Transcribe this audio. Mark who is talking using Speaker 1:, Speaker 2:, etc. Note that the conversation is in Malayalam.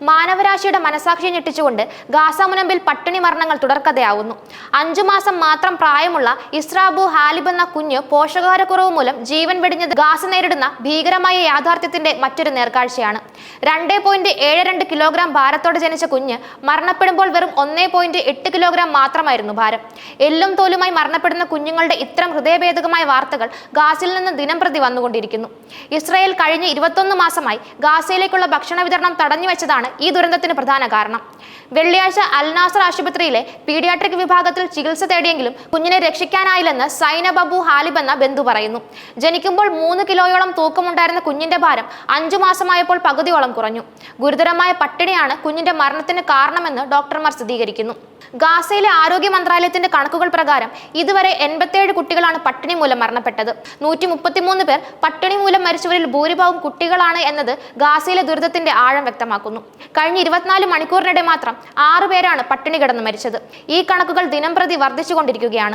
Speaker 1: മാനവരാശിയുടെ മനസാക്ഷി ഞെട്ടിച്ചുകൊണ്ട് ഗാസ മുനമ്പിൽ പട്ടിണി മരണങ്ങൾ തുടർക്കഥയാവുന്നു. 5 മാസം മാത്രം പ്രായമുള്ള ഇസ്രാബു ഹാലിബ് എന്ന കുഞ്ഞ് പോഷകാഹാരക്കുറവ് മൂലം ജീവൻ വെടിഞ്ഞത് ഗാസ നേരിടുന്ന ഭീകരമായ യാഥാർത്ഥ്യത്തിന്റെ മറ്റൊരു നേർക്കാഴ്ചയാണ്. 2.72 കിലോഗ്രാം ഭാരത്തോടെ ജനിച്ച കുഞ്ഞ് മരണപ്പെടുമ്പോൾ വെറും 1.8 കിലോഗ്രാം മാത്രമായിരുന്നു ഭാരം. എല്ലും തോലുമായി മരണപ്പെടുന്ന കുഞ്ഞുങ്ങളുടെ ഇത്തരം ഹൃദയഭേദകമായ വാർത്തകൾ ഗാസയിൽ നിന്ന് ദിനംപ്രതി വന്നുകൊണ്ടിരിക്കുന്നു. ഇസ്രായേൽ കഴിഞ്ഞ 21 മാസമായി ഗാസയിലേക്കുള്ള ഭക്ഷണ വിതരണം തടഞ്ഞുവെച്ചതാണ് ഈ ദുരന്തത്തിന് പ്രധാന കാരണം. വെള്ളിയാഴ്ച അൽ നാസർ ആശുപത്രിയിലെ പീഡിയാട്രിക് വിഭാഗത്തിൽ ചികിത്സ തേടിയെങ്കിലും കുഞ്ഞിനെ രക്ഷിക്കാനായില്ലെന്ന് സൈനബ് അബു ഹാലിബ് എന്ന ബന്ധു പറയുന്നു. ജനിക്കുമ്പോൾ 3 കിലോയോളം തൂക്കമുണ്ടായിരുന്ന കുഞ്ഞിന്റെ ഭാരം 5 മാസമായപ്പോൾ പകുതിയോളം കുറഞ്ഞു. ഗുരുതരമായ പട്ടിണിയാണ് കുഞ്ഞിന്റെ മരണത്തിന് കാരണമെന്ന് ഡോക്ടർമാർ സ്ഥിരീകരിക്കുന്നു. ഗാസയിലെ ആരോഗ്യ മന്ത്രാലയത്തിന്റെ കണക്കുകൾ പ്രകാരം ഇതുവരെ 87 കുട്ടികളാണ് പട്ടിണി മൂലം മരണപ്പെട്ടത്. 133 പേർ പട്ടിണി മൂലം മരിച്ചവരിൽ ഭൂരിഭാഗം കുട്ടികളാണ് എന്നത് ഗാസയിലെ ദുരിതത്തിന്റെ ആഴം വ്യക്തമാക്കുന്നു. കഴിഞ്ഞ 24 മണിക്കൂറിനിടെ മാത്രം 6 പേരാണ് പട്ടിണി കിടന്ന് മരിച്ചത്. ഈ കണക്കുകൾ ദിനംപ്രതി വർദ്ധിച്ചുകൊണ്ടിരിക്കുകയാണ്.